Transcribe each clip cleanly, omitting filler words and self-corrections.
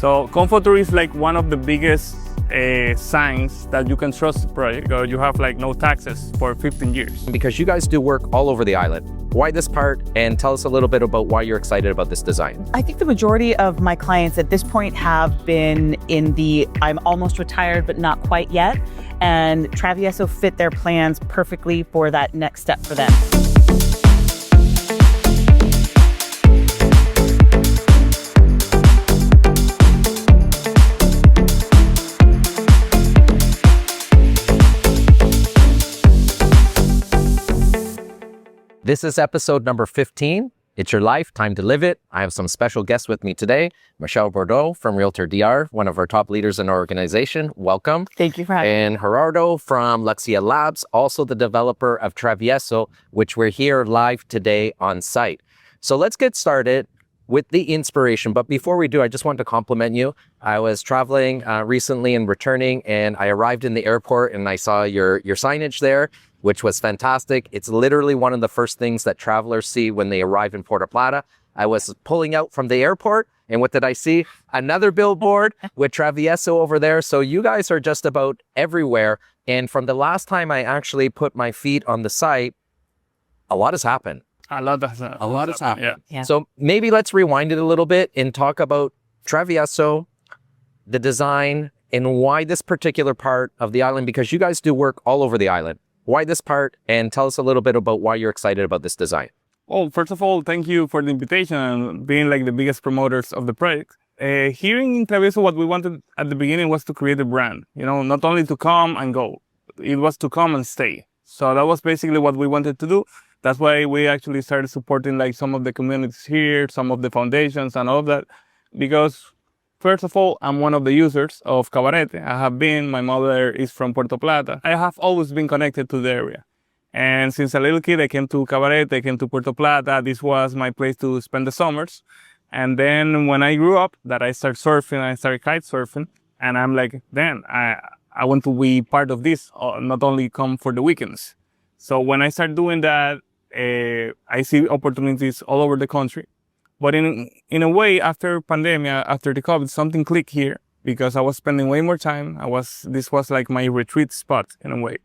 So Confotur is like one of the biggest signs that you can trust the project, or you have like no taxes for 15 years. Because you guys do work all over the island. Why this part? And tell us a little bit about why you're excited about this design. I think the majority of my clients at this point have been in the I'm almost retired but not quite yet, and Travieso fit their plans perfectly for that next step for them. This is episode number 15. It's your life, time to live it. I have some special guests with me today. Michelle Bordeaux from Realtor DR, one of our top leaders in our organization. Welcome. Thank you for having me. And Gerardo from Luxia Labs, also the developer of Travieso, which we're here live today on site. So let's get started with the inspiration. But before we do, I just want to compliment you. I was traveling recently and returning, and I arrived in the airport and I saw your signage there, which was fantastic. It's literally one of the first things that travelers see when they arrive in Puerto Plata. I was pulling out from the airport, and what did I see? Another billboard with Travieso over there. So you guys are just about everywhere. And from the last time I actually put my feet on the site, a lot has happened. A lot has happened. Yeah. So maybe let's rewind it a little bit and talk about Travieso, the design, and why this particular part of the island, because you guys do work all over the island. Why this part, and tell us a little bit about why you're excited about this design. Well, first of all, thank you for the invitation and being like the biggest promoters of the project. Here in Travieso, what we wanted at the beginning was to create a brand, not only to come and go, it was to come and stay. So that was basically what we wanted to do. That's why we actually started supporting like some of the communities here, some of the foundations and all of that, because first of all, I'm one of the users of Cabarete. I have been, my mother is from Puerto Plata. I have always been connected to the area. And since a little kid, I came to Cabarete, I came to Puerto Plata. This was my place to spend the summers. And then when I grew up, that I started surfing, I started kite surfing. And I'm like, then I want to be part of this, not only come for the weekends. So when I start doing that, I see opportunities all over the country. But in a way, after pandemia, after the COVID, something clicked here because I was spending way more time. This was like my retreat spot in a way.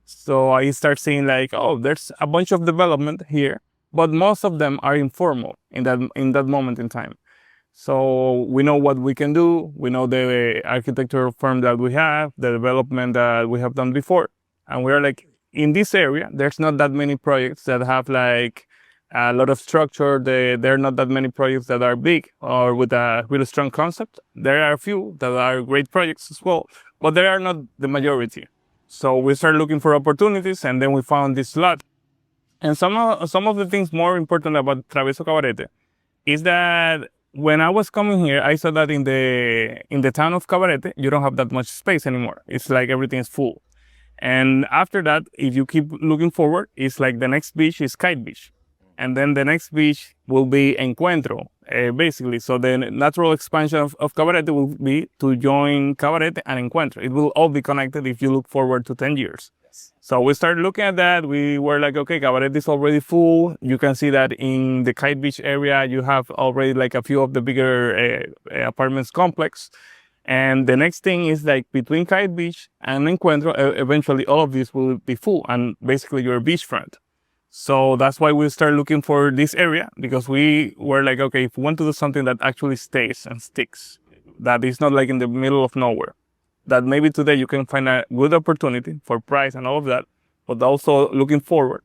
So I start seeing like, oh, there's a bunch of development here, but most of them are informal in that moment in time. So we know what we can do. We know the architectural firm that we have, the development that we have done before. And we are like, in this area, there's not that many projects that have like a lot of structure. There are not that many projects that are big or with a really strong concept. There are a few that are great projects as well, but they are not the majority. So we started looking for opportunities, and then we found this lot. And some of the things more important about Travieso Cabarete is that when I was coming here, I saw that in the town of Cabarete, you don't have that much space anymore. It's like everything is full. And after that, if you keep looking forward, it's like the next beach is Kite Beach. And then the next beach will be Encuentro, basically. So the natural expansion of Cabarete will be to join Cabarete and Encuentro. It will all be connected if you look forward to 10 years. Yes. So we started looking at that. We were like, okay, Cabarete is already full. You can see that in the Kite Beach area, you have already like a few of the bigger apartments complex. And the next thing is like between Kite Beach and Encuentro, eventually all of these will be full and basically you're beachfront. So that's why we started looking for this area, because we were like, okay, if we want to do something that actually stays and sticks, that is not like in the middle of nowhere, that maybe today you can find a good opportunity for price and all of that, but also looking forward,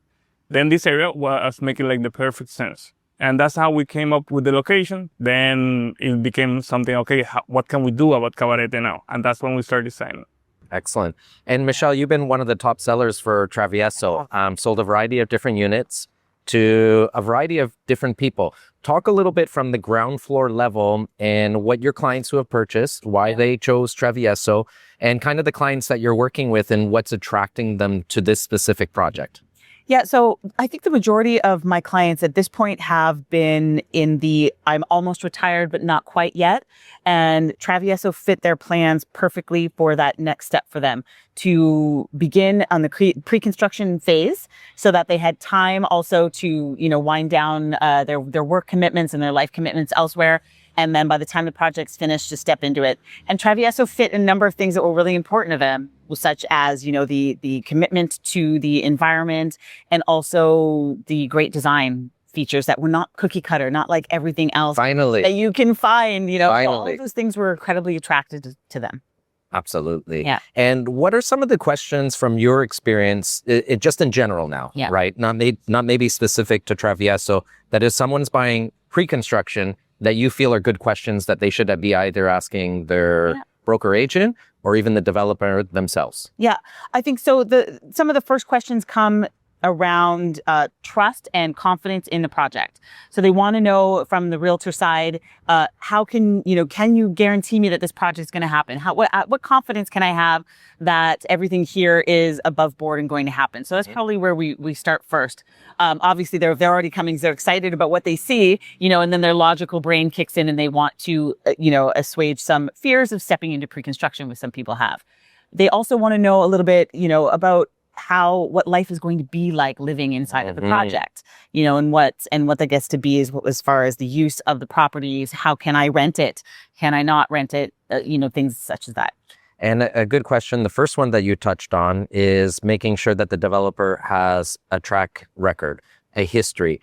then this area was making like the perfect sense. And that's how we came up with the location. Then it became something, okay, what can we do about Cabarete now? And that's when we started designing. Excellent. And Michelle, you've been one of the top sellers for Travieso, sold a variety of different units to a variety of different people. Talk a little bit from the ground floor level and what your clients who have purchased, why they chose Travieso, and kind of the clients that you're working with and what's attracting them to this specific project. Yeah, so I think the majority of my clients at this point have been in the I'm almost retired but not quite yet, and Travieso fit their plans perfectly for that next step for them to begin on the pre-construction phase, so that they had time also to wind down their work commitments and their life commitments elsewhere, And then by the time the project's finished, to step into it. And Travieso fit a number of things that were really important to them, such as, the commitment to the environment and also the great design features that were not cookie cutter, not like everything else Finally. that you can find, all Finally. of those things were incredibly attracted to them. Absolutely. Yeah. And what are some of the questions from your experience, just in general now, Yeah. right? Not maybe specific to Travieso, that if someone's buying pre-construction, that you feel are good questions that they should be either asking their broker agent or even the developer themselves? Yeah, I think so. Some of the first questions come around trust and confidence in the project. So they want to know from the realtor side, how can you guarantee me that this project is going to happen? What confidence can I have that everything here is above board and going to happen? So that's probably where we start first. Obviously, they're already coming. They're excited about what they see, and then their logical brain kicks in and they want to, assuage some fears of stepping into pre-construction, which some people have. They also want to know a little bit, about what life is going to be like living inside of the project, and what that gets to be as far as the use of the properties. How can I rent it? Can I not rent it? Things such as that. And a good question, the first one that you touched on, is making sure that the developer has a track record, a history.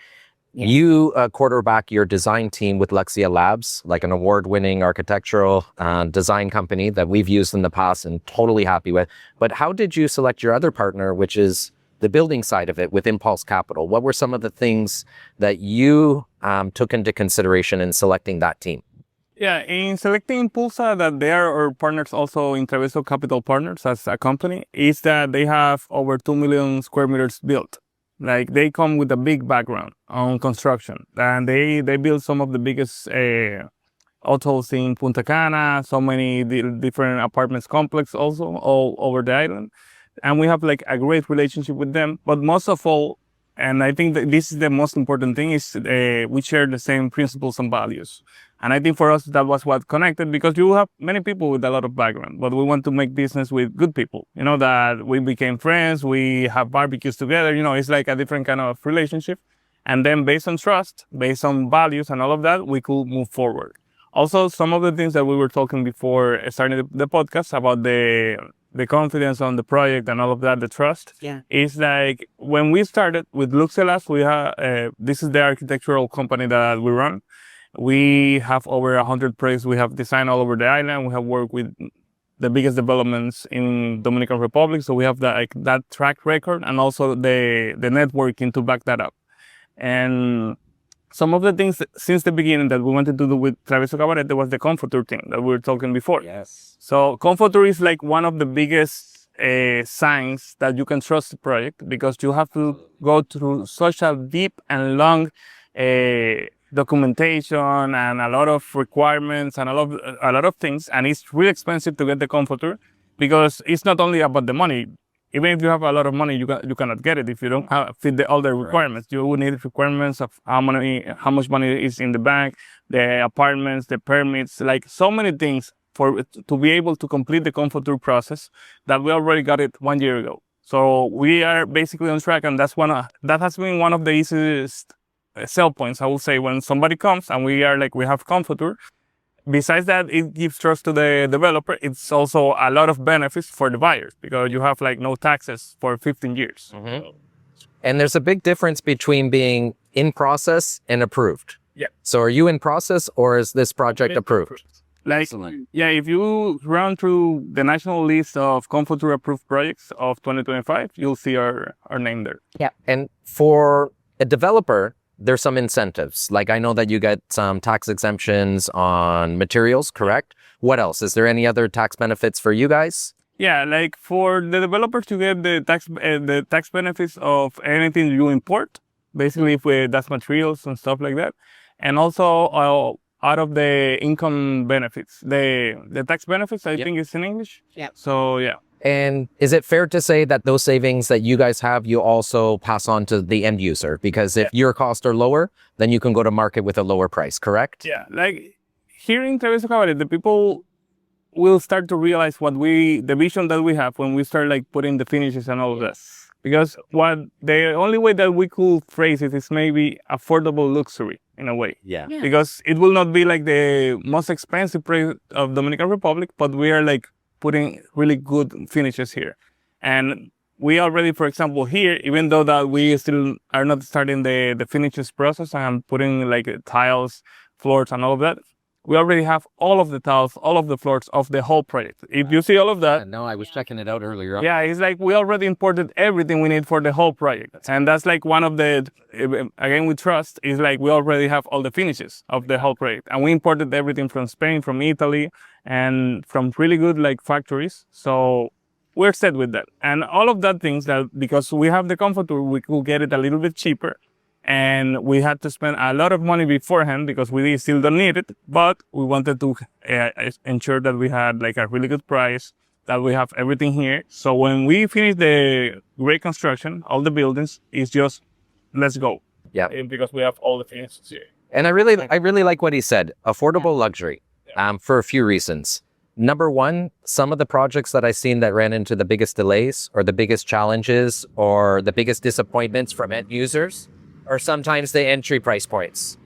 Yeah. You quarterback your design team with Lexia Labs, like an award-winning architectural design company that we've used in the past and totally happy with. But how did you select your other partner, which is the building side of it with Impulse Capital? What were some of the things that you took into consideration in selecting that team? Yeah, in selecting Impulsa, that they are our partners also in Travieso Capital Partners as a company, is that they have over 2 million square meters built. Like, they come with a big background on construction, and they build some of the biggest hotels in Punta Cana, so many different apartments complex also all over the island. And we have like a great relationship with them. But most of all, and I think that this is the most important thing, is we share the same principles and values. And I think for us, that was what connected, because you have many people with a lot of background, but we want to make business with good people, that we became friends, we have barbecues together, it's like a different kind of relationship. And then based on trust, based on values and all of that, we could move forward. Also, some of the things that we were talking before starting the podcast about the confidence on the project and all of that, the trust, is like when we started with Luxelas, we have, this is the architectural company that we run. We have over 100 projects we have designed all over the island. We have worked with the biggest developments in Dominican Republic. So we have that track record and also the networking to back that up. And some of the things since the beginning that we wanted to do with Travieso Cabarete was the Confotur thing that we were talking before. Yes. So Confotur is like one of the biggest signs that you can trust the project, because you have to go through such a deep and long documentation and a lot of requirements and a lot of things, and it's really expensive to get the Confotur, because it's not only about the money. Even if you have a lot of money, you cannot get it if you don't fit all the requirements. You will need requirements of how much money is in the bank, the apartments, the permits, like so many things to be able to complete the Confotur process, that we already got it 1 year ago. So we are basically on track, and that has been one of the easiest sell points, I will say, when somebody comes and we have Confotur. Besides that, it gives trust to the developer. It's also a lot of benefits for the buyers, because you have like no taxes for 15 years. Mm-hmm. And there's a big difference between being in process and approved. Yeah. So are you in process, or is this project approved? Like, excellent. Yeah, if you run through the national list of Confotur approved projects of 2025, you'll see our name there. Yeah. And for a developer, there's some incentives. Like, I know that you get some tax exemptions on materials, correct? What else? Is there any other tax benefits for you guys? Yeah, like for the developers to get the tax benefits of anything you import, basically if that's materials and stuff like that. And also out of the income benefits, the tax benefits, I think it's in English. Yeah. So yeah. And is it fair to say that those savings that you guys have, you also pass on to the end user? Because if your costs are lower, then you can go to market with a lower price, correct? Yeah, like here in Travieso Cabarete, the people will start to realize the vision that we have when we start like putting the finishes and all of that. Because the only way that we could phrase it is maybe affordable luxury in a way. Yeah. Because it will not be like the most expensive project of Dominican Republic, but we are like putting really good finishes here. And we already, for example, here, even though that we still are not starting the finishes process and putting like tiles, floors and all of that, we already have all of the tiles, all of the floors of the whole project. If you see all of that, No, I was checking it out earlier. yeah, it's like we already imported everything we need for the whole project. And that's like one of the, again, we trust, is like we already have all the finishes of the whole project. And we imported everything from Spain, from Italy, and from really good like factories. So we're set with that. And all of that things that, because we have the Confotur, we could get it a little bit cheaper. And we had to spend a lot of money beforehand because we still don't need it, but we wanted to ensure that we had like a really good price, that we have everything here. So when we finish the great construction, all the buildings, it's just, let's go. Yeah. Because we have all the finishes here. And I really like what he said, affordable luxury, for a few reasons. Number one, some of the projects that I've seen that ran into the biggest delays or the biggest challenges or the biggest disappointments from end users or sometimes the entry price points,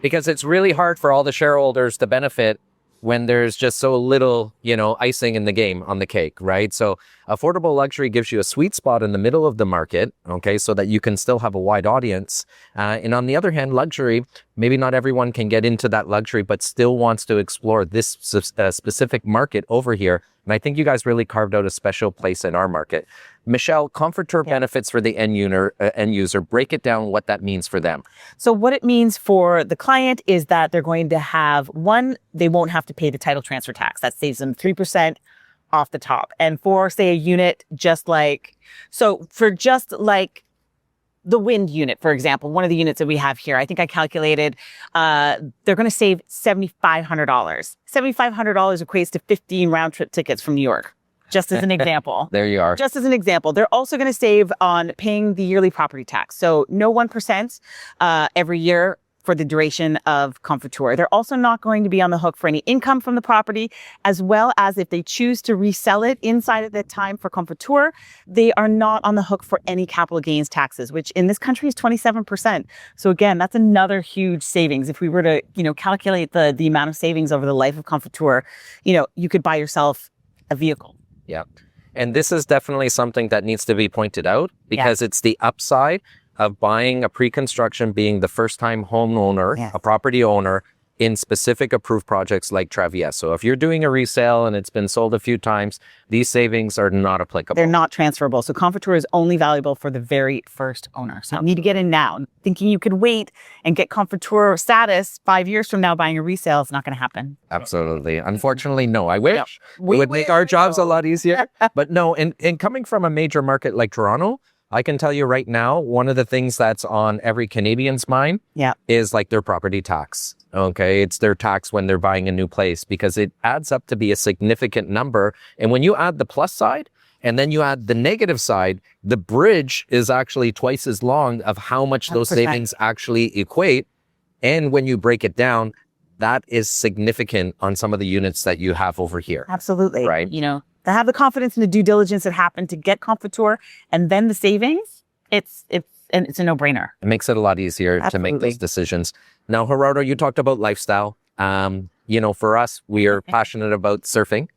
because it's really hard for all the shareholders to benefit when there's just so little, icing in the game on the cake, right? So affordable luxury gives you a sweet spot in the middle of the market, okay, so that you can still have a wide audience. And on the other hand, luxury, maybe not everyone can get into that luxury, but still wants to explore this specific market over here. And I think you guys really carved out a special place in our market. Michelle, Confotur benefits for the end user. Break it down what that means for them. So what it means for the client is that they're going to have, one, they won't have to pay the title transfer tax. That saves them 3% off the top. And for, say, a unit for just like the wind unit, for example, one of the units that we have here, I think I calculated, they're going to save $7,500. $7,500 equates to 15 round trip tickets from New York. Just as an example. There you are. Just as an example. They're also going to save on paying the yearly property tax. So no 1% every year for the duration of Confotur. They're also not going to be on the hook for any income from the property, as well as if they choose to resell it inside of that time for Confotur, they are not on the hook for any capital gains taxes, which in this country is 27%. So again, that's another huge savings. If we were to, calculate the amount of savings over the life of Confotur, you could buy yourself a vehicle. Yeah. And this is definitely something that needs to be pointed out because it's the upside of buying a pre-construction, being the first-time homeowner, a property owner in specific approved projects like Travieso. If you're doing a resale and it's been sold a few times, these savings are not applicable. They're not transferable. So Confotur is only valuable for the very first owner. So you need to get in now. Thinking you could wait and get Confotur status 5 years from now buying a resale is not going to happen. Absolutely. Unfortunately, no. I wish. It would make our jobs a lot easier. But no, and coming from a major market like Toronto, I can tell you right now, one of the things that's on every Canadian's mind is like their property tax. Okay, it's their tax when they're buying a new place because it adds up to be a significant number. And when you add the plus side and then you add the negative side, the bridge is actually twice as long of how much those 100%. Savings actually equate. And when you break it down, that is significant on some of the units that you have over here. Absolutely. Right. To have the confidence and the due diligence that happened to get Confotur and then the savings, it's a no-brainer. It makes it a lot easier to make those decisions. Now, Gerardo, you talked about lifestyle. For us, we are passionate about surfing.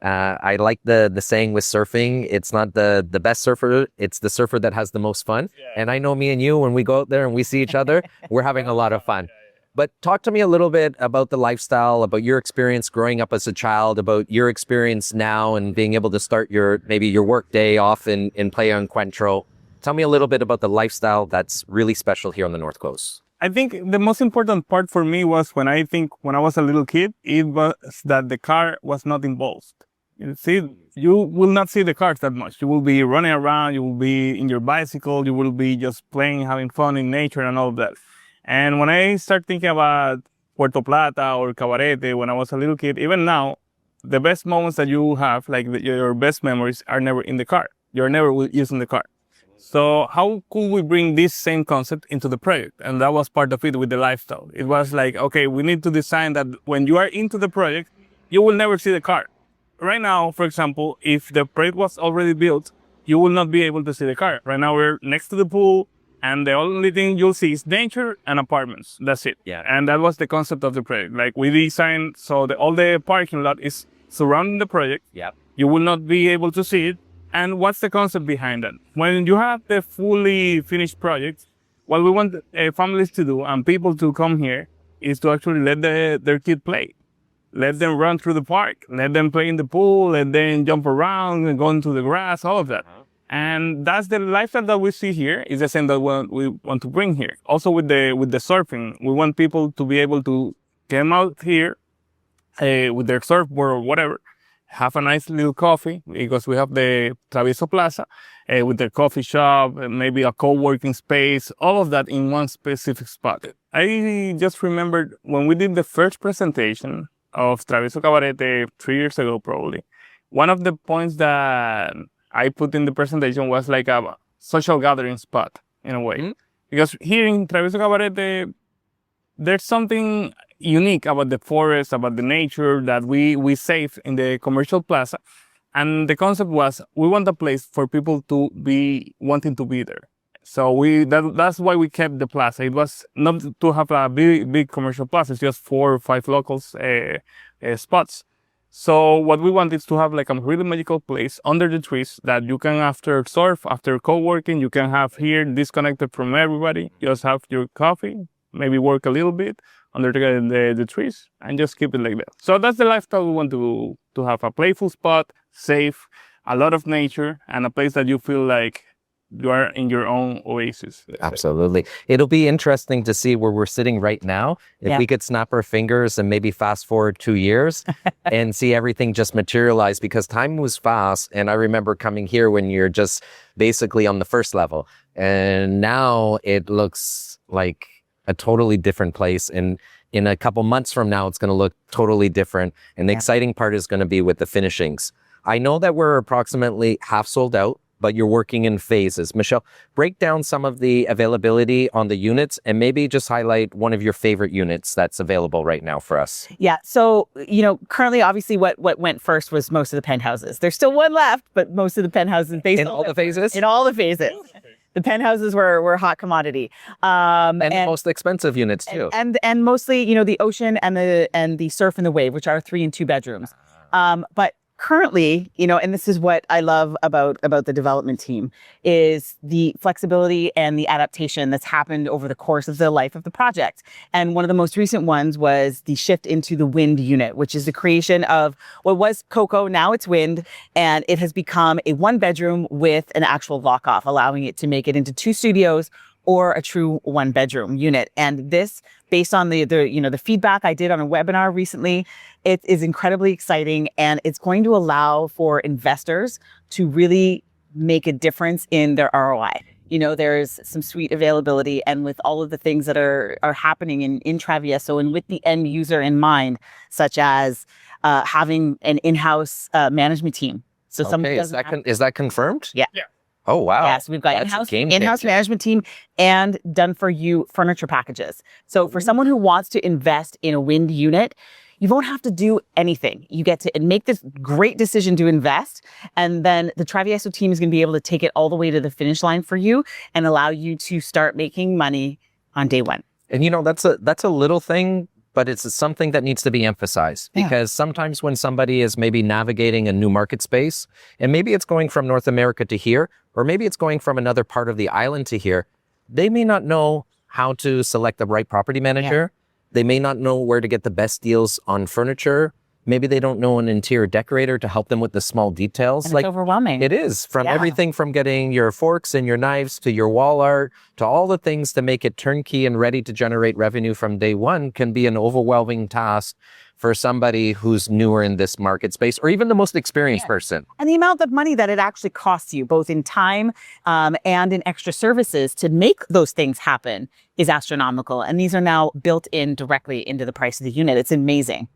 I like the saying with surfing, it's not the best surfer, it's the surfer that has the most fun. And I know me and you, when we go out there and we see each other, we're having a lot of fun. But talk to me a little bit about the lifestyle, about your experience growing up as a child, about your experience now and being able to start your work day off in Playa Encuentro. Tell me a little bit about the lifestyle that's really special here on the North Coast. I think the most important part for me was when I was a little kid, it was that the car was not involved. You will not see the cars that much. You will be running around, you will be in your bicycle, you will be just playing, having fun in nature and all of that. And when I start thinking about Puerto Plata or Cabarete, when I was a little kid, even now, the best moments that you have, like your best memories, are never in the car. You're never using the car. So how could we bring this same concept into the project? And that was part of it with the lifestyle. It was like, okay, we need to design that when you are into the project, you will never see the car. Right now, for example, if the project was already built, you will not be able to see the car. Right now we're next to the pool, and the only thing you'll see is nature and apartments. That's it. Yeah. And that was the concept of the project. Like we designed so all the parking lot is surrounding the project. Yeah. You will not be able to see it. And what's the concept behind that? When you have the fully finished project, what we want families to do and people to come here is to actually let their kid play. Let them run through the park. Let them play in the pool. Let them jump around and go into the grass, all of that. And that's the lifestyle that we see here. Is the same that we want to bring here. Also with the surfing, we want people to be able to come out here with their surfboard or whatever, have a nice little coffee, because we have the Travieso Plaza with the coffee shop, maybe a co-working space, all of that in one specific spot. I just remembered when we did the first presentation of Travieso Cabarete 3 years ago, probably, one of the points that I put in the presentation was like a social gathering spot in a way. Mm-hmm. Because here in Travieso Cabarete, there's something unique about the forest, about the nature that we save in the commercial plaza. And the concept was, we want a place for people to be wanting to be there. So that's why we kept the plaza. It was not to have a big commercial plaza, it's just 4 or 5 locals spots. So what we want is to have like a really magical place under the trees that you can, after surf, after co-working, you can have here disconnected from everybody. Just have your coffee, maybe work a little bit under the trees, and just keep it like that. So that's the lifestyle we want to have: a playful spot, safe, a lot of nature, and a place that you feel like you are in your own oasis. Absolutely. It'll be interesting to see where we're sitting right now. If we could snap our fingers and maybe fast forward 2 years and see everything just materialize, because time moves fast. And I remember coming here when you're just basically on the first level. And now it looks like a totally different place. And in a couple months from now, it's going to look totally different. And the exciting part is going to be with the finishings. I know that we're approximately half sold out, but you're working in phases. Michelle, break down some of the availability on the units and maybe just highlight one of your favorite units that's available right now for us. Yeah. So, currently, obviously, what went first was most of the penthouses. There's still one left, but most of the penthouses. In all the phases? In all the phases. The penthouses were hot commodity. And the most expensive units too. And mostly, the ocean and the surf and the wave, which are 3 and 2 bedrooms. But currently, and this is what I love about the development team, is the flexibility and the adaptation that's happened over the course of the life of the project. And one of the most recent ones was the shift into the wind unit, which is the creation of what was Coco, now it's wind, and it has become a 1-bedroom with an actual lock-off, allowing it to make it into 2 studios or a true 1-bedroom unit. And this, based on the feedback I did on a webinar recently, it is incredibly exciting, and it's going to allow for investors to really make a difference in their ROI. There's some sweet availability, and with all of the things that are happening in Travieso, and with the end user in mind, such as having an in-house management team. So is that confirmed? Yeah. Oh, wow. Yes, we've got in-house management team and done for you furniture packages. So for someone who wants to invest in a wind unit, you won't have to do anything. You get to make this great decision to invest, and then the Travieso team is going to be able to take it all the way to the finish line for you and allow you to start making money on day one. And that's a little thing, but it's something that needs to be emphasized, because sometimes when somebody is maybe navigating a new market space, and maybe it's going from North America to here, or maybe it's going from another part of the island to here, they may not know how to select the right property manager. They may not know where to get the best deals on furniture. Maybe they don't know an interior decorator to help them with the small details. And it's overwhelming. It is, from everything from getting your forks and your knives to your wall art to all the things to make it turnkey and ready to generate revenue from day one can be an overwhelming task for somebody who's newer in this market space, or even the most experienced person. And the amount of money that it actually costs you, both in time and in extra services to make those things happen, is astronomical. And these are now built in directly into the price of the unit. It's amazing.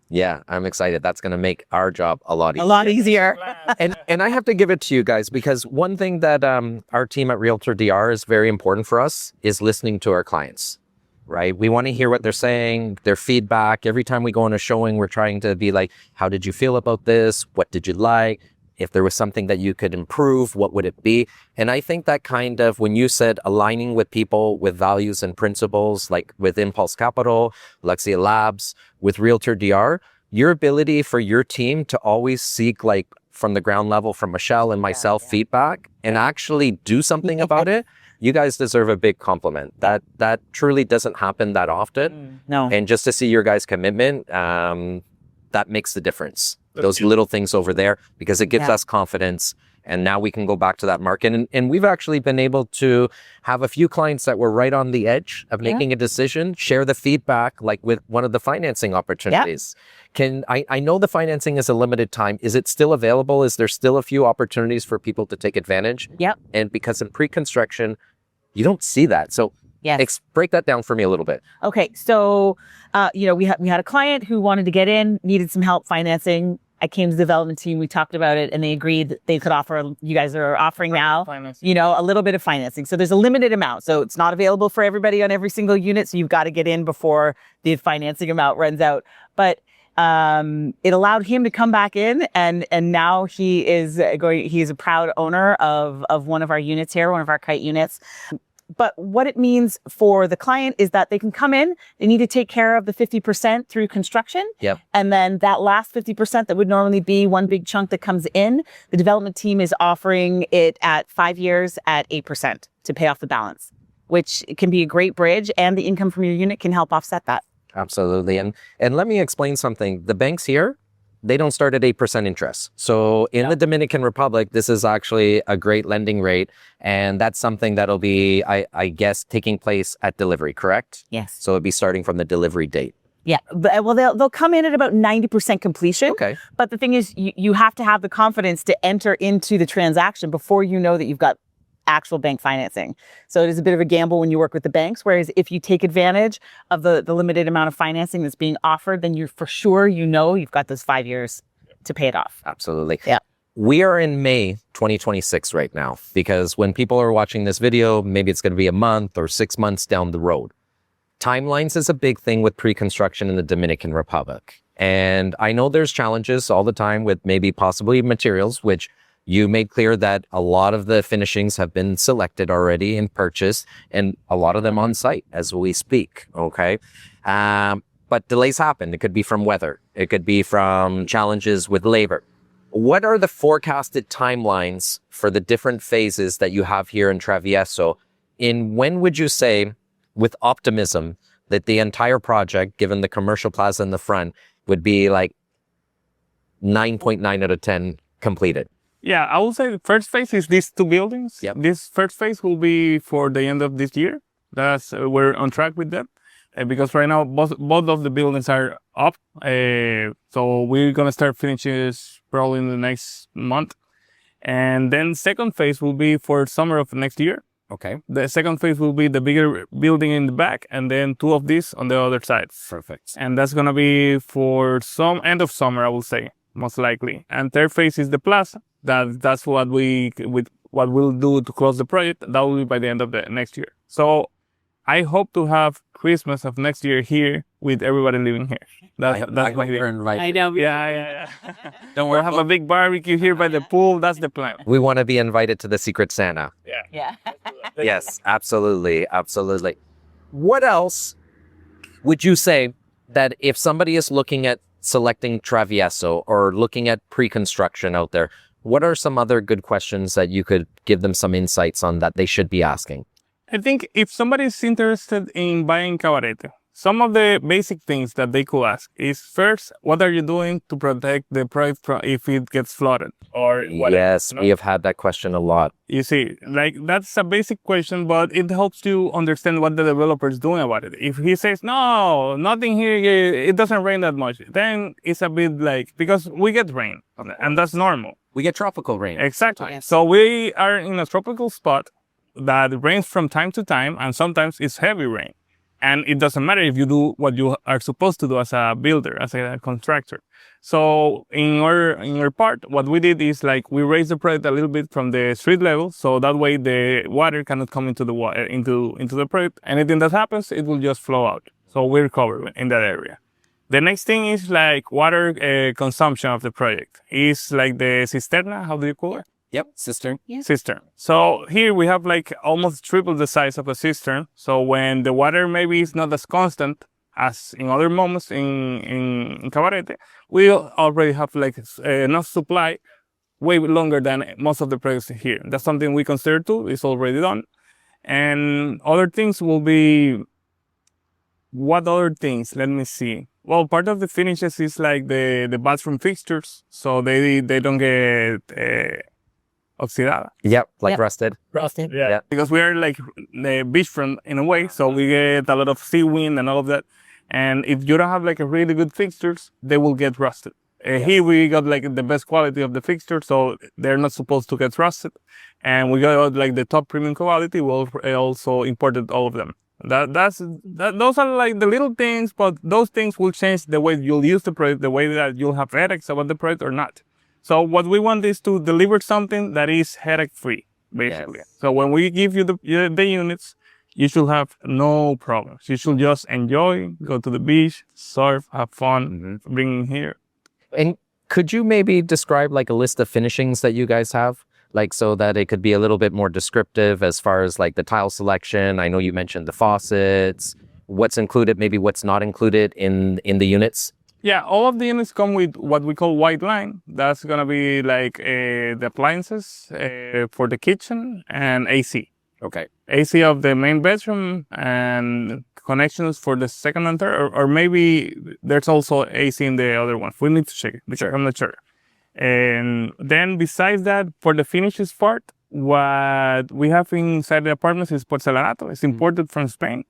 Yeah, I'm excited. That's going to make our job a lot easier. A lot easier. and I have to give it to you guys, because one thing that our team at Realtor DR is very important for us is listening to our clients, right? We want to hear what they're saying, their feedback. Every time we go on a showing, we're trying to be like, how did you feel about this? What did you like? If there was something that you could improve, what would it be? And I think that kind of, when you said aligning with people with values and principles, like with Impulse Capital, Lexia Labs, with Realtor DR, your ability for your team to always seek, like from the ground level, from Michelle and myself, feedback and actually do something about it, you guys deserve a big compliment. That truly doesn't happen that often. No. And just to see your guys' commitment, that makes the difference. Those little things over there, because it gives us confidence. And now we can go back to that market. And we've actually been able to have a few clients that were right on the edge of making a decision, share the feedback, like with one of the financing opportunities. I know the financing is a limited time. Is it still available? Is there still a few opportunities for people to take advantage? Yep. And because in pre-construction, you don't see that. So break that down for me a little bit. Okay. So, we had a client who wanted to get in, needed some help financing. I came to the development team, we talked about it, and they agreed that they could offer, you guys are offering now, a little bit of financing. So there's a limited amount. So it's not available for everybody on every single unit. So you've got to get in before the financing amount runs out. But it allowed him to come back in, and now he's a proud owner of one of our units here, one of our kite units. But what it means for the client is that they can come in, they need to take care of the 50% through construction. Yep. And then that last 50% that would normally be one big chunk that comes in, the development team is offering it at 5 years at 8% to pay off the balance, which can be a great bridge, and the income from your unit can help offset that. Absolutely. And let me explain something. The banks here, they don't start at 8% interest. So in the Dominican Republic, this is actually a great lending rate. And that's something that'll be, I guess, taking place at delivery, correct? Yes. So it'll be starting from the delivery date. Yeah. Well, they'll come in at about 90% completion. Okay. But the thing is, you have to have the confidence to enter into the transaction before you know that you've got actual bank financing. So it is a bit of a gamble when you work with the banks. Whereas if you take advantage of the limited amount of financing that's being offered, then you're for sure, you've got those 5 years to pay it off. Absolutely. Yeah. We are in May 2026 right now, because when people are watching this video, maybe it's going to be a month or 6 months down the road. Timelines is a big thing with pre-construction in the Dominican Republic. And I know there's challenges all the time with maybe possibly materials, which you made clear that a lot of the finishings have been selected already and purchased, and a lot of them on site as we speak, okay? But delays happen. It could be from weather. It could be from challenges with labor. What are the forecasted timelines for the different phases that you have here in Travieso? When would you say, with optimism, that the entire project, given the commercial plaza in the front, would be like 9.9 out of 10 completed? Yeah, I will say the first phase is these two buildings. Yep. This first phase will be for the end of this year. We're on track with that, because right now both of the buildings are up. So we're gonna start finishes probably in the next month, and then second phase will be for summer of next year. Okay. The second phase will be the bigger building in the back, and then two of these on the other side. Perfect. And that's gonna be for some end of summer, I will say, most likely. And third phase is the plaza. That's what we'll do to close the project. That will be by the end of the next year. So I hope to have Christmas of next year here with everybody living here. That's my idea. I know. Yeah. Don't worry. We'll have a big barbecue here by the pool. That's the plan. We want to be invited to the Secret Santa. Yeah. Yes, absolutely. Absolutely. What else would you say that if somebody is looking at selecting Travieso or looking at pre-construction out there, what are some other good questions that you could give them some insights on that they should be asking? I think if somebody is interested in buying Cabarete, some of the basic things that they could ask is, first, what are you doing to protect the project if it gets flooded or whatever? Yes, we have had that question a lot. You see, that's a basic question, but it helps you understand what the developer is doing about it. If he says, no, nothing here, it doesn't rain that much, then it's a bit because we get rain, and that's normal. We get tropical rain. Exactly. Yes. So we are in a tropical spot that rains from time to time, and sometimes it's heavy rain. And it doesn't matter if you do what you are supposed to do as a builder, as a contractor. So in our part, what we did is we raised the project a little bit from the street level, so that way the water cannot come into the water into the project. Anything that happens, it will just flow out. So we're covered in that area. The next thing is like water consumption of the project. It's like the cisterna, how do you call it? Yep, cistern. Cistern. So here we have like almost triple the size of a cistern. So when the water maybe is not as constant as in other moments in Cabarete, we already have like enough supply way longer than most of the projects here. That's something we consider too. It's already done. And other things will be, what other things? Let me see. Well, part of the finishes is like the bathroom fixtures. So they don't get oxidada. Yep, like rusted. Rusted. Yeah. Because we are like the beachfront in a way, so we get a lot of sea wind and all of that. And if you don't have like a really good fixtures, they will get rusted. Here we got like the best quality of the fixture, so they're not supposed to get rusted. And we got like the top premium quality. We also imported all of them. Those are like the little things, but those things will change the way you'll use the product, the way that you'll have headaches about the product or not. So what we want is to deliver something that is headache-free, basically. Yes. So when we give you the units, you should have no problems. You should just enjoy, go to the beach, surf, have fun, bring in here. And could you maybe describe like a list of finishings that you guys have? Like so that it could be a little bit more descriptive as far as like the tile selection. I know you mentioned the faucets, what's included, maybe what's not included in the units. Yeah, all of the units come with what we call white line. That's going to be like the appliances for the kitchen and AC. Okay. AC of the main bedroom and connections for the second and third, or maybe there's also AC in the other one. We need to check it because I'm not sure. And then besides that, for the finishes part, what we have inside the apartments is porcelanato. It's imported from Spain.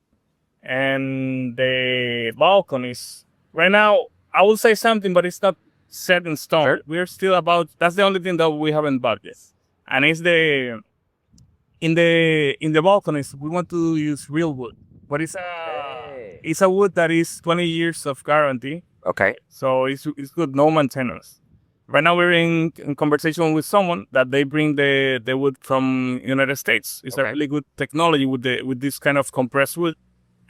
And the balconies, right now, I will say something, but it's not set in stone. Sure. We're still about, that's the only thing that we haven't bought yet. And it's in the balconies, we want to use real wood. But it's a wood that is 20 years of guarantee. Okay. So it's good, no maintenance. Right now we're in conversation with someone that they bring the wood from United States. It's a really good technology with this kind of compressed wood,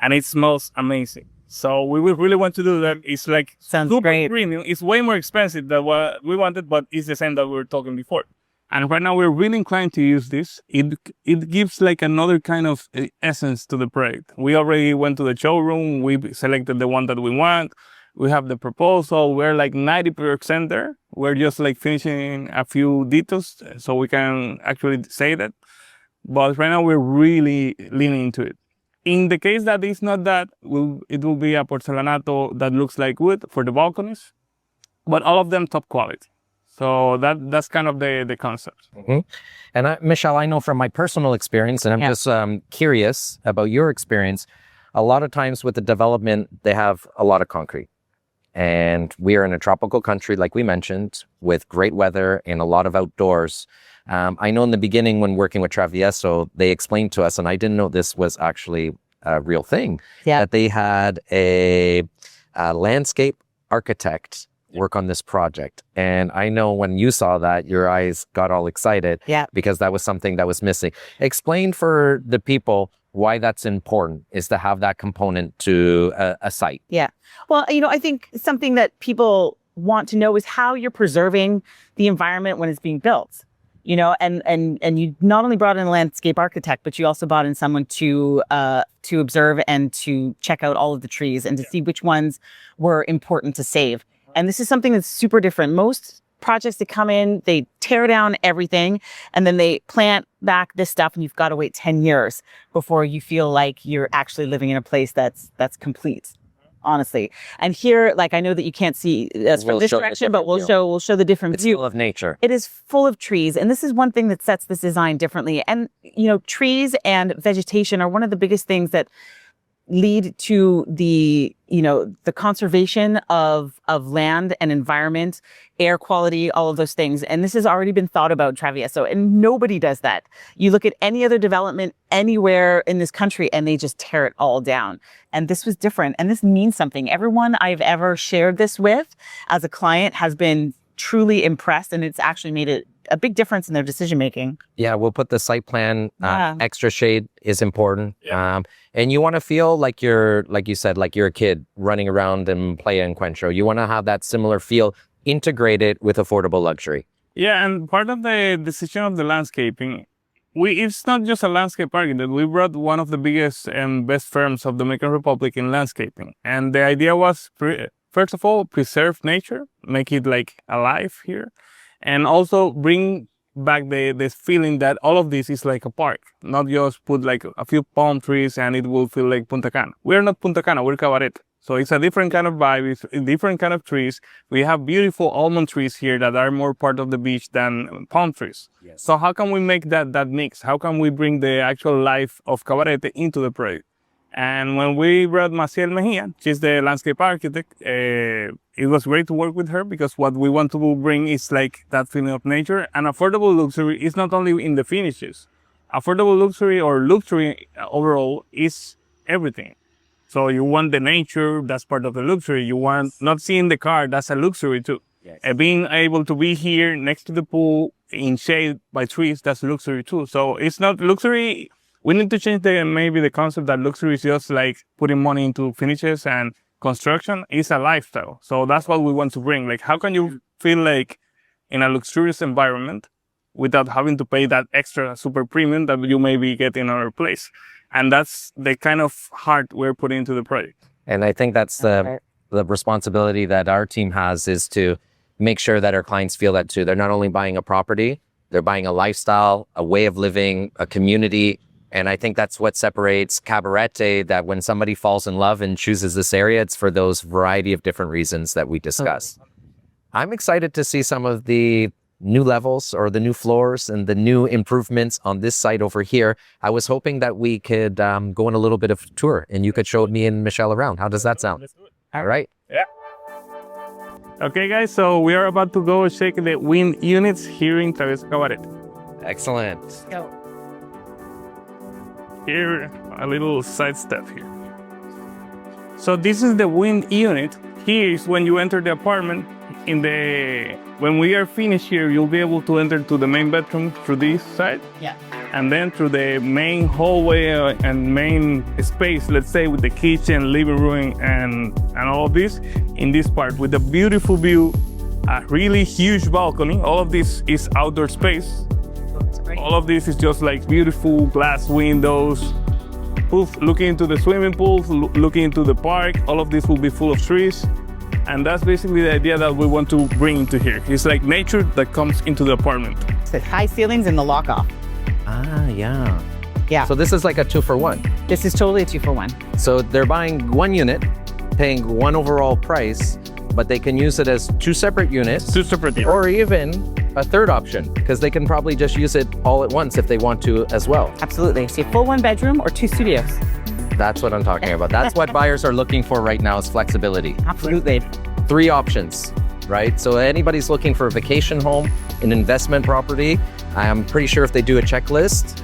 and it smells amazing. So we would really want to do that. It's like Sounds super great. premium. It's way more expensive than what we wanted, but it's the same that we were talking before. And right now we're really inclined to use this. It gives like another kind of essence to the project. We already went to the showroom. We selected the one that we want. We have the proposal. We're like 90% there. We're just like finishing a few details so we can actually say that. But right now we're really leaning into it. In the case that it's not that, it will be a porcelanato that looks like wood for the balconies, but all of them top quality. So that's kind of the concept. Mm-hmm. And Michelle, I know from my personal experience, and I'm just curious about your experience, a lot of times with the development, they have a lot of concrete. And we are in a tropical country, like we mentioned, with great weather and a lot of outdoors. I know in the beginning when working with Travieso, they explained to us, and I didn't know this was actually a real thing, that they had a landscape architect work on this project. And I know when you saw that, your eyes got all excited because that was something that was missing. Explain for the people why that's important, is to have that component to a site. Yeah. Well, I think something that people want to know is how you're preserving the environment when it's being built. And you not only brought in a landscape architect, but you also brought in someone to observe and to check out all of the trees and to see which ones were important to save. And this is something that's super different. Most projects that come in, they tear down everything and then they plant back this stuff, and you've got to wait 10 years before you feel like you're actually living in a place that's complete, honestly. And here, like, I know that you can't see us from this direction, but we'll show the different view. It's full of nature. It is full of trees. And this is one thing that sets this design differently. And, trees and vegetation are one of the biggest things that lead to the conservation of land and environment, air quality, all of those things. And this has already been thought about Travieso, and nobody does that. You look at any other development anywhere in this country and they just tear it all down. And this was different. And this means something. Everyone I've ever shared this with as a client has been truly impressed, and it's actually made a big difference in their decision making. Yeah, we'll put the site plan. Yeah. Extra shade is important. And you want to feel like you're, like you said, like you're a kid running around in Playa Encuentro. You want to have that similar feel integrated with affordable luxury. Yeah, and part of the decision of the landscaping, it's not just a landscape architect. We brought one of the biggest and best firms of the Dominican Republic in landscaping. And the idea was, first of all, preserve nature, make it like alive here, and also bring back this feeling that all of this is like a park, not just put like a few palm trees and it will feel like Punta Cana. We're not Punta Cana, we're Cabarete. So it's a different kind of vibe, it's a different kind of trees. We have beautiful almond trees here that are more part of the beach than palm trees. Yes. So how can we make that mix? How can we bring the actual life of Cabarete into the project? And when we brought Maciel Mejia, she's the landscape architect, it was great to work with her because what we want to bring is like that feeling of nature. And affordable luxury is not only in the finishes. Affordable luxury or luxury overall is everything. So you want the nature, that's part of the luxury. You want not seeing the car, that's a luxury too. Yes. Being able to be here next to the pool in shade by trees, that's luxury too. So it's not luxury. We need to change maybe the concept that luxury is just like putting money into finishes and construction. It's a lifestyle. So that's what we want to bring. Like, how can you feel like in a luxurious environment without having to pay that extra super premium that you maybe get in another place? And that's the kind of heart we're putting into the project. And I think that's the responsibility that our team has, is to make sure that our clients feel that too. They're not only buying a property, they're buying a lifestyle, a way of living, a community. And I think that's what separates Cabarete, that when somebody falls in love and chooses this area, it's for those variety of different reasons that we discussed. I'm excited to see some of the new levels or the new floors and the new improvements on this site over here. I was hoping that we could go on a little bit of a tour and you could show me and Michelle around. How does that sound? All right. Yeah. Okay, guys, so we are about to go check the wind units here in Travieso Cabarete. Excellent. Go. Here, a little side step here. So this is the wind unit. Here is when you enter the apartment. When we are finished here, you'll be able to enter to the main bedroom through this side. Yeah. And then through the main hallway and main space, let's say with the kitchen, living room, and all of this in this part with a beautiful view, a really huge balcony. All of this is outdoor space. All of this is just like beautiful glass windows, looking into the swimming pool, looking into the park. All of this will be full of trees. And that's basically the idea that we want to bring into here. It's like nature that comes into the apartment. So high ceilings and the lock off. Ah, yeah. Yeah. So this is like a 2-for-1. This is totally a 2-for-1. So they're buying one unit, paying one overall price, but they can use it as 2 separate units. 2 separate units. Or even a third option, because they can probably just use it all at once if they want to as well. Absolutely. So full 1-bedroom or 2 studios. That's what I'm talking about. That's what buyers are looking for right now, is flexibility. Absolutely. 3 options, right? So anybody's looking for a vacation home, an investment property, I'm pretty sure if they do a checklist,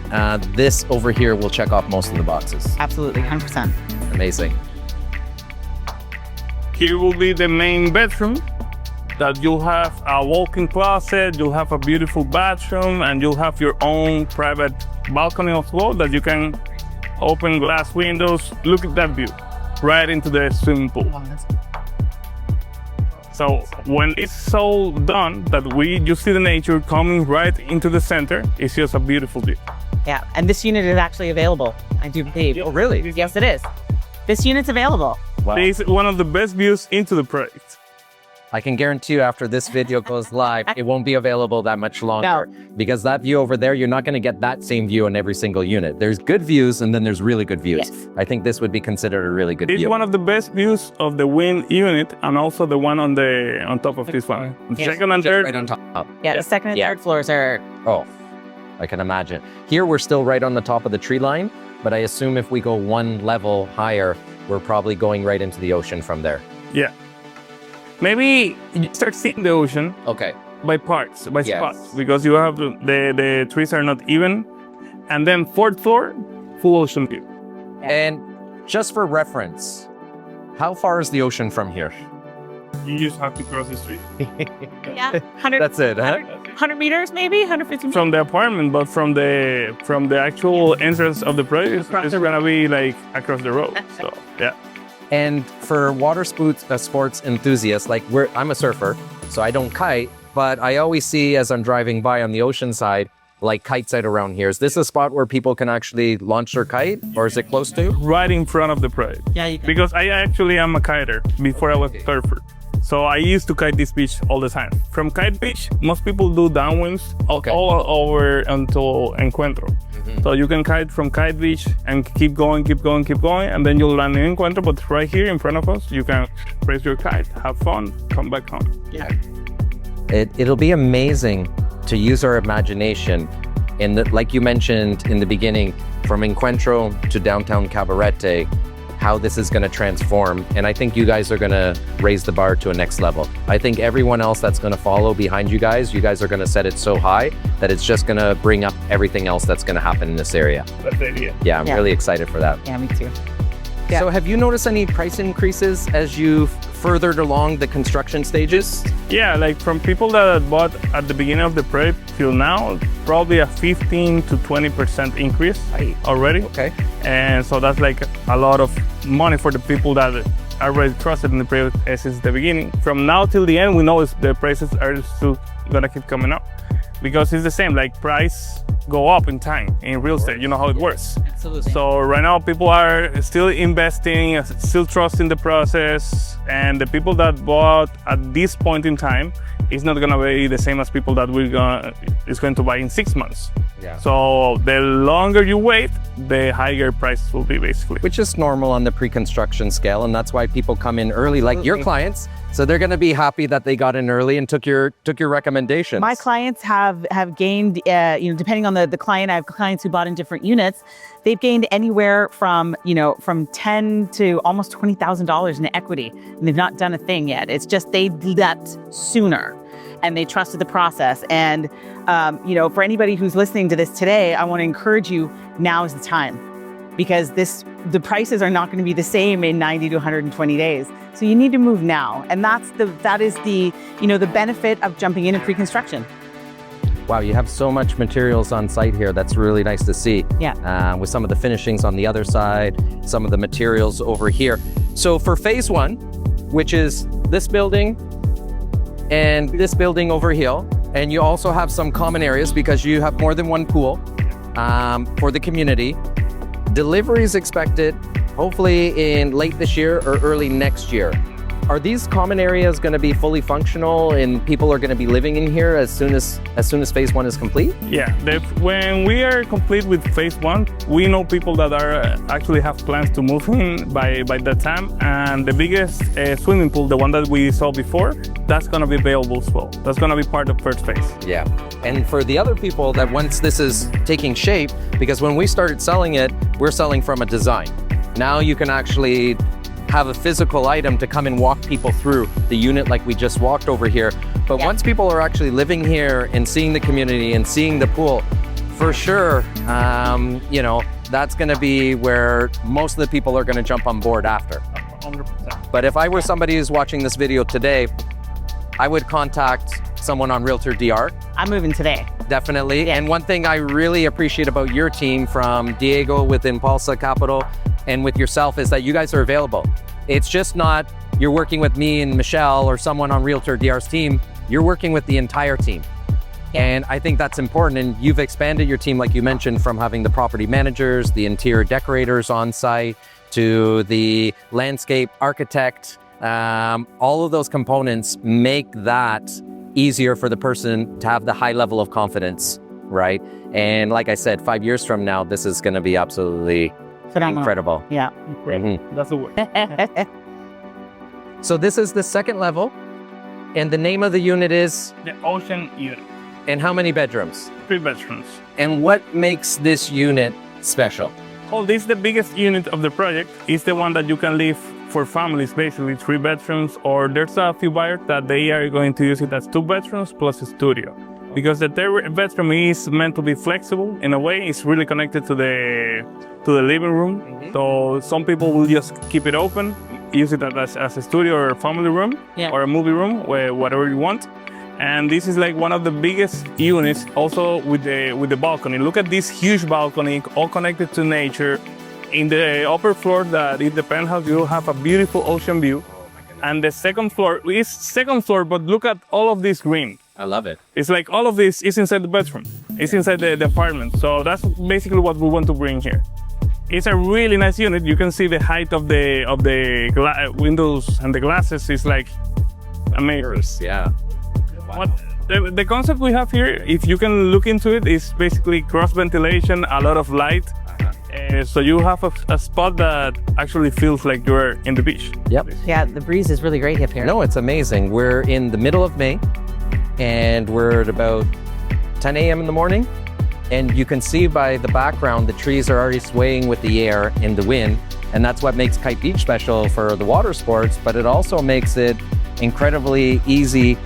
this over here will check off most of the boxes. Absolutely, 100%. Amazing. Here will be the main bedroom that you'll have a walk-in closet, you'll have a beautiful bathroom, and you'll have your own private balcony as well that you can open glass windows. Look at that view, right into the swimming pool. So when it's all done, that you see the nature coming right into the center, it's just a beautiful view. Yeah, and this unit is actually available, I do believe. Oh, really? Yes, it is. This unit's available. Wow. It's one of the best views into the project. I can guarantee you after this video goes live, it won't be available that much longer. No. Because that view over there, you're not going to get that same view on every single unit. There's good views and then there's really good views. Yes. I think this would be considered a really good It's view. one of the best views of the wind unit and also the one on top of this one. Yes. Second and Just third. right on top. Yeah, the second and Yeah. third floors are... Oh, I can imagine. Here, we're still right on the top of the tree line, but I assume if we go one level higher, we're probably going right into the ocean from there. Yeah. Maybe you start seeing the ocean Okay. by parts, by Yes. spots, because you have the trees are not even. And then 4th floor, full ocean view. And just for reference, how far is the ocean from here? You just have to cross the street. Yeah, 100. That's it, huh? 100 100 meters, maybe 150 meters. From the apartment, but from the actual entrance of the project, it's gonna be like across the road. So yeah. And for water sports enthusiasts, like I'm a surfer, so I don't kite, but I always see as I'm driving by on the ocean side, like kite site around here. Is this a spot where people can actually launch their kite, or is it close to? Right in front of the project. Yeah, you can. Because I actually am a kiter before I was a surfer. So I used to kite this beach all the time. From Kite Beach, most people do downwinds all over until Encuentro. So you can kite from Kite Beach and keep going, and then you'll land in Encuentro. But right here in front of us, you can raise your kite, have fun, come back home. Yeah. It'll be amazing to use our imagination. And like you mentioned in the beginning, from Encuentro to downtown Cabarete, how this is going to transform. And I think you guys are going to raise the bar to a next level. I think everyone else that's going to follow behind you guys are going to set it so high that it's just going to bring up everything else that's going to happen in this area. That's the idea. Yeah, I'm really excited for that. Yeah, me too. Yeah. So have you noticed any price increases as you've furthered along the construction stages? Yeah, like from people that bought at the beginning of the project till now, probably a 15 to 20% increase already. Okay. And so that's like a lot of money for the people that already trusted in the project since the beginning. From now till the end, we know the prices are still gonna keep coming up because it's the same, like price go up in time in real estate. You know how it works. Absolutely. So right now people are still investing, still trusting the process, and the people that bought at this point in time is not gonna be the same as people that is going to buy in 6 months. Yeah. So the longer you wait, the higher prices will be basically. Which is normal on the pre-construction scale, and that's why people come in early, like your clients. So they're going to be happy that they got in early and took your recommendations. My clients have gained, depending on the client. I have clients who bought in different units. They've gained anywhere from $10,000 to almost $20,000 in equity, and they've not done a thing yet. It's just they left sooner, and they trusted the process. And for anybody who's listening to this today, I want to encourage you: now is the time, because the prices are not going to be the same in 90 to 120 days. So you need to move now. And that is the benefit of jumping in pre-construction. Wow, you have so much materials on site here. That's really nice to see. Yeah. With some of the finishings on the other side, some of the materials over here. So for phase one, which is this building and this building over here, and you also have some common areas because you have more than one pool for the community. Delivery is expected hopefully in late this year or early next year. Are these common areas going to be fully functional and people are going to be living in here as soon as phase one is complete? Yeah, when we are complete with phase one, we know people that are actually have plans to move in by that time. And the biggest swimming pool, the one that we saw before, that's going to be available as well. That's going to be part of first phase. Yeah. And for the other people that once this is taking shape, because when we started selling it, we're selling from a design. Now you can actually have a physical item to come and walk people through the unit like we just walked over here. But once people are actually living here and seeing the community and seeing the pool, for sure, that's going to be where most of the people are going to jump on board after. 100%. But if I were somebody who's watching this video today, I would contact someone on Realtor DR. I'm moving today. Definitely. Yeah. And one thing I really appreciate about your team, from Diego with Impulsa Capital and with yourself, is that you guys are available. It's just not you're working with me and Michelle or someone on Realtor DR's team. You're working with the entire team. And I think that's important. And you've expanded your team, like you mentioned, from having the property managers, the interior decorators on site, to the landscape architect. All of those components make that easier for the person to have the high level of confidence, right? And like I said, 5 years from now, this is going to be absolutely Phenomenal. incredible. Yeah. Mhm. That's the word. So this is the second level, and the name of the unit is, The ocean unit, and how many bedrooms? 3 bedrooms. And what makes this unit special? Oh, this is the biggest unit of the project. It's the one that you can live for families, basically 3 bedrooms, or there's a few buyers that they are going to use it as 2 bedrooms plus a studio. Because the 3rd bedroom is meant to be flexible in a way. It's really connected to the living room. Mm-hmm. So some people will just keep it open, use it as a studio or a family room, Yeah. or a movie room, whatever you want. And this is like one of the biggest units, also with the balcony. Look at this huge balcony, all connected to nature. In the upper floor, that is the penthouse, you have a beautiful ocean view. And the second floor is second floor, but look at all of this green. I love it. It's like all of this is inside the bedroom. It's inside the apartment. So that's basically what we want to bring here. It's a really nice unit. You can see the height of the windows and the glasses is like amazing. Yeah. What the concept we have here, if you can look into it, is basically cross ventilation, a lot of light. So you have a spot that actually feels like you're in the beach. Yep. Yeah, the breeze is really great up here. No, it's amazing. We're in the middle of May and we're at about 10 a.m. in the morning. And you can see by the background, the trees are already swaying with the air and the wind. And that's what makes Kite Beach special for the water sports, but it also makes it incredibly easy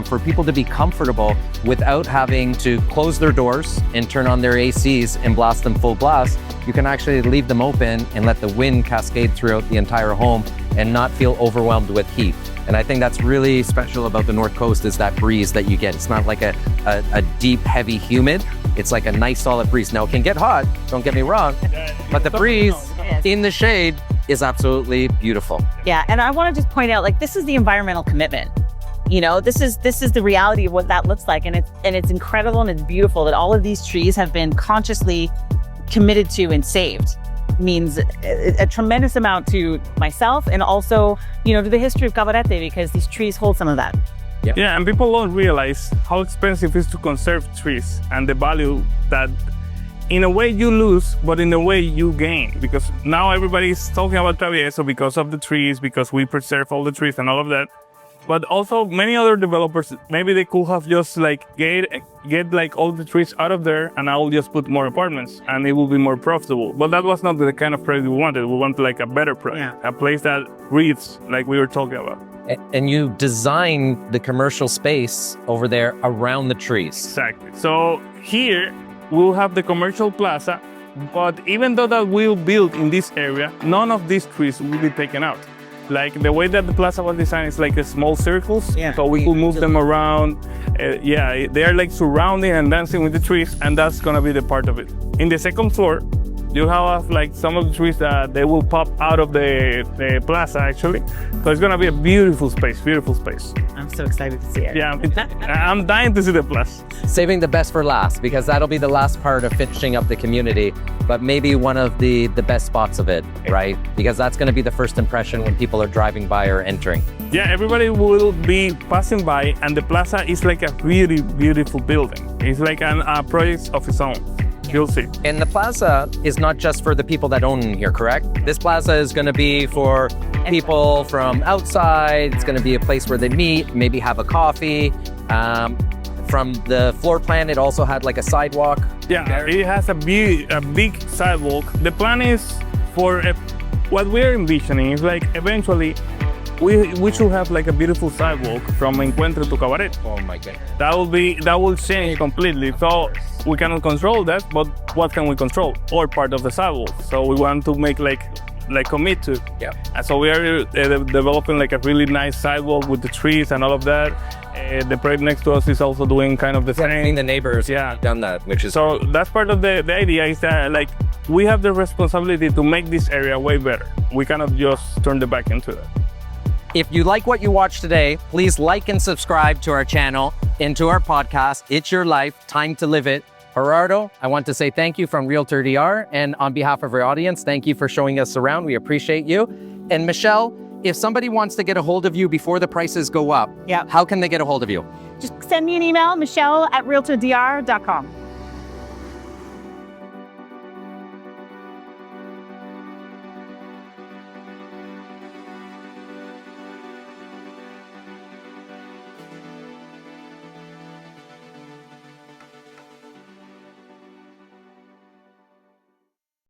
for people to be comfortable without having to close their doors and turn on their ACs and blast them full blast. You can actually leave them open and let the wind cascade throughout the entire home and not feel overwhelmed with heat. And I think that's really special about the North Coast is that breeze that you get. It's not like a deep, heavy, humid. It's like a nice solid breeze. Now it can get hot, don't get me wrong, but the breeze in the shade is absolutely beautiful. Yeah, and I want to just point out, like, this is the environmental commitment. You know, this is the reality of what that looks like, and it's incredible and it's beautiful that all of these trees have been consciously committed to and saved. Means a tremendous amount to myself and also, you know, to the history of Cabarete, because these trees hold some of that. Yep. Yeah, and people don't realize how expensive it is to conserve trees and the value that in a way you lose, but in a way you gain, because now everybody's talking about Travieso because of the trees, because we preserve all the trees and all of that. But also many other developers, maybe they could have just like get like all the trees out of there and I will just put more apartments and it will be more profitable. But that was not the kind of project we wanted. We wanted like a better project, a place that breathes like we were talking about. And you design the commercial space over there around the trees. Exactly. So here we'll have the commercial plaza, but even though that we'll build in this area, none of these trees will be taken out. Like the way that the plaza was designed is like a small circles, so we could move them around. Yeah, they are like surrounding and dancing with the trees, and that's gonna be the part of it. In the second floor, you have like some of the trees that they will pop out of the plaza actually. So it's gonna be a beautiful space, I'm so excited to see it. Yeah, I'm dying to see the plaza. Saving the best for last, because that'll be the last part of finishing up the community, but maybe one of the best spots of it, right? Because that's gonna be the first impression when people are driving by or entering. Yeah, everybody will be passing by, and the plaza is like a really beautiful building. It's like a project of its own. You'll see. And the plaza is not just for the people that own here, correct? This plaza is going to be for people from outside. It's going to be a place where they meet, maybe have a coffee. From the floor plan, it also had like a sidewalk. Yeah, it has a big sidewalk. The plan is for what we're envisioning is like eventually we should have like a beautiful sidewalk from Encuentro to Cabarete. Oh my God. That will change completely. So we cannot control that, but what can we control? Or part of the sidewalk. So we want to make like commit to. Yeah. And so we are developing like a really nice sidewalk with the trees and all of that. The project next to us is also doing kind of the same. The neighbors done that, which is so that's part of the idea is that like we have the responsibility to make this area way better. We cannot just turn the back into that. If you like what you watched today, please like and subscribe to our channel and to our podcast. It's your life, time to live it. Gerardo, I want to say thank you from Realtor DR, and on behalf of our audience, thank you for showing us around. We appreciate you. And Michelle, if somebody wants to get a hold of you before the prices go up, how can they get a hold of you? Just send me an email, michelle@realtordr.com.